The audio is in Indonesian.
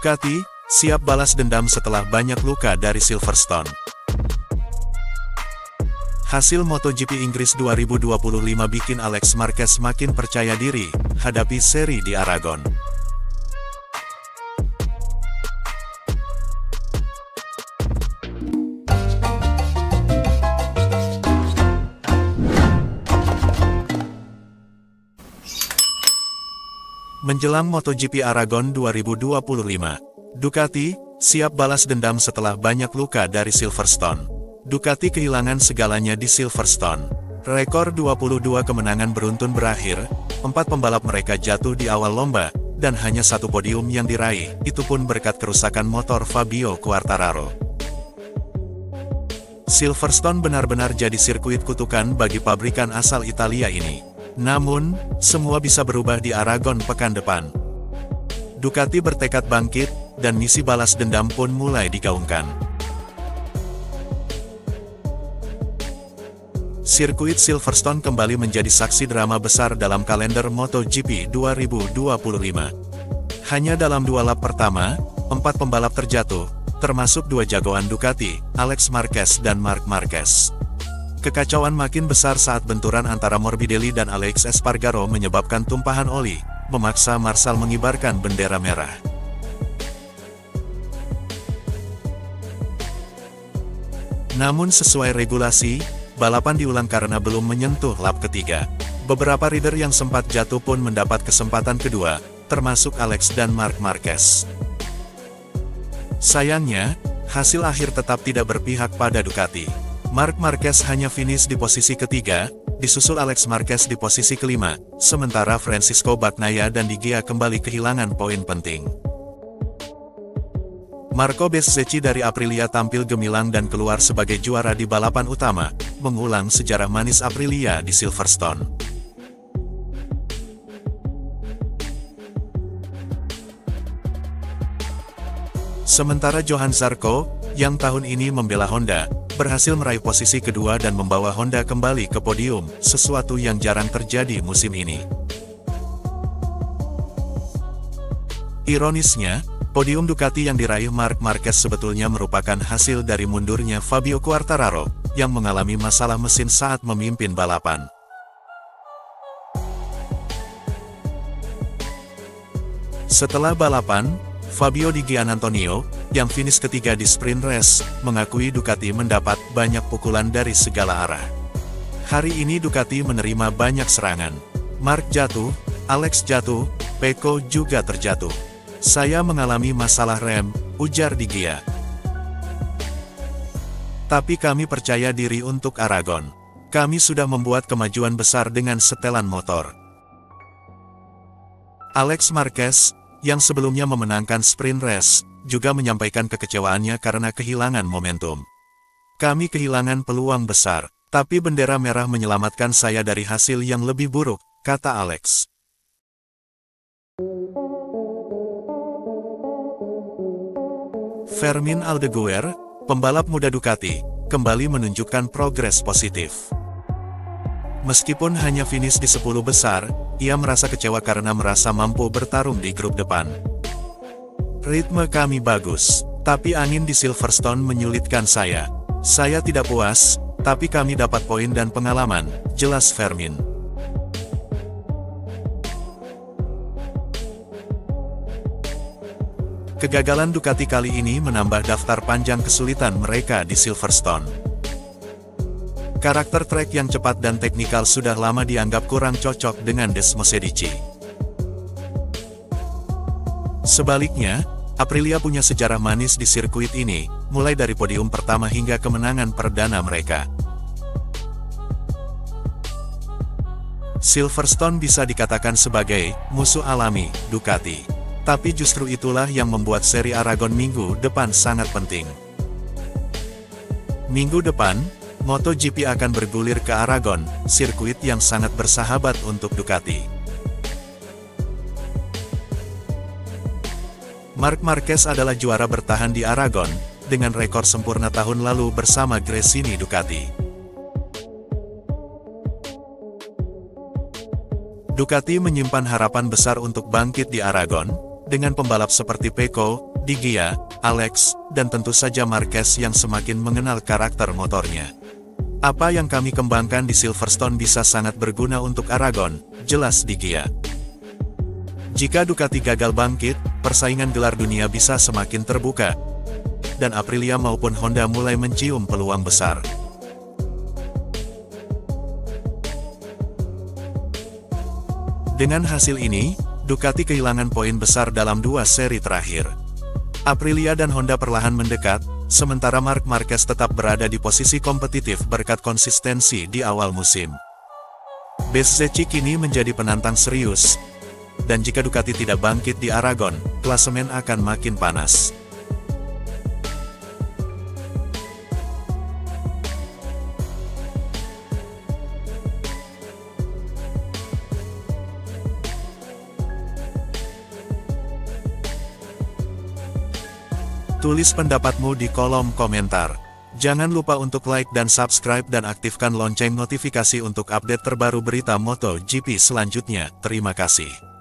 Ducati, siap balas dendam setelah banyak luka dari Silverstone. Hasil MotoGP Inggris 2025 bikin Alex Marquez makin percaya diri, hadapi seri di Aragon. Menjelang MotoGP Aragon 2025, Ducati, siap balas dendam setelah banyak luka dari Silverstone. Ducati kehilangan segalanya di Silverstone. Rekor 22 kemenangan beruntun berakhir, 4 pembalap mereka jatuh di awal lomba, dan hanya 1 podium yang diraih, itu pun berkat kerusakan motor Fabio Quartararo. Silverstone benar-benar jadi sirkuit kutukan bagi pabrikan asal Italia ini. Namun, semua bisa berubah di Aragon pekan depan. Ducati bertekad bangkit, dan misi balas dendam pun mulai digaungkan. Sirkuit Silverstone kembali menjadi saksi drama besar dalam kalender MotoGP 2025. Hanya dalam 2 lap pertama, 4 pembalap terjatuh, termasuk 2 jagoan Ducati, Alex Marquez dan Marc Marquez. Kekacauan makin besar saat benturan antara Morbidelli dan Alex Espargaro menyebabkan tumpahan oli, memaksa Marshall mengibarkan bendera merah. Namun sesuai regulasi, balapan diulang karena belum menyentuh lap ketiga. Beberapa rider yang sempat jatuh pun mendapat kesempatan kedua, termasuk Alex dan Marc Marquez. Sayangnya, hasil akhir tetap tidak berpihak pada Ducati. Marc Marquez hanya finish di posisi ketiga, disusul Alex Marquez di posisi kelima, sementara Francisco Bagnaia dan Di Gia kembali kehilangan poin penting. Marco Bezzecchi dari Aprilia tampil gemilang dan keluar sebagai juara di balapan utama, mengulang sejarah manis Aprilia di Silverstone. Sementara Johann Zarco, yang tahun ini membela Honda, berhasil meraih posisi kedua dan membawa Honda kembali ke podium, sesuatu yang jarang terjadi musim ini. Ironisnya, podium Ducati yang diraih Marc Marquez sebetulnya merupakan hasil dari mundurnya Fabio Quartararo, yang mengalami masalah mesin saat memimpin balapan. Setelah balapan, Fabio Di Giannantonio, yang finish ketiga di sprint race, mengakui Ducati mendapat banyak pukulan dari segala arah. Hari ini Ducati menerima banyak serangan. Marc jatuh, Alex jatuh, Pecco juga terjatuh. Saya mengalami masalah rem, ujar Di Gia. Tapi kami percaya diri untuk Aragon. Kami sudah membuat kemajuan besar dengan setelan motor. Alex Marquez, yang sebelumnya memenangkan sprint race, juga menyampaikan kekecewaannya karena kehilangan momentum. Kami kehilangan peluang besar, tapi bendera merah menyelamatkan saya dari hasil yang lebih buruk, kata Alex. Fermin Aldeguer, pembalap muda Ducati, kembali menunjukkan progres positif. Meskipun hanya finish di 10 besar, ia merasa kecewa karena merasa mampu bertarung di grup depan. Ritme kami bagus, tapi angin di Silverstone menyulitkan saya. Saya tidak puas, tapi kami dapat poin dan pengalaman, jelas Fermin. Kegagalan Ducati kali ini menambah daftar panjang kesulitan mereka di Silverstone. Karakter trek yang cepat dan teknikal sudah lama dianggap kurang cocok dengan Desmosedici. Sebaliknya, Aprilia punya sejarah manis di sirkuit ini, mulai dari podium pertama hingga kemenangan perdana mereka. Silverstone bisa dikatakan sebagai musuh alami Ducati. Tapi justru itulah yang membuat seri Aragon minggu depan sangat penting. Minggu depan, MotoGP akan bergulir ke Aragon, sirkuit yang sangat bersahabat untuk Ducati. Marc Marquez adalah juara bertahan di Aragon, dengan rekor sempurna tahun lalu bersama Gresini Ducati. Ducati menyimpan harapan besar untuk bangkit di Aragon, dengan pembalap seperti Pecco, Di Gia, Alex, dan tentu saja Marquez yang semakin mengenal karakter motornya. Apa yang kami kembangkan di Silverstone bisa sangat berguna untuk Aragon, jelas Di Gia. Jika Ducati gagal bangkit, persaingan gelar dunia bisa semakin terbuka, dan Aprilia maupun Honda mulai mencium peluang besar. Dengan hasil ini, Ducati kehilangan poin besar dalam 2 seri terakhir. Aprilia dan Honda perlahan mendekat, sementara Marc Marquez tetap berada di posisi kompetitif berkat konsistensi di awal musim. Bezzecchi kini menjadi penantang serius, dan jika Ducati tidak bangkit di Aragon, klasemen akan makin panas. Tulis pendapatmu di kolom komentar. Jangan lupa untuk like dan subscribe dan aktifkan lonceng notifikasi untuk update terbaru berita MotoGP selanjutnya. Terima kasih.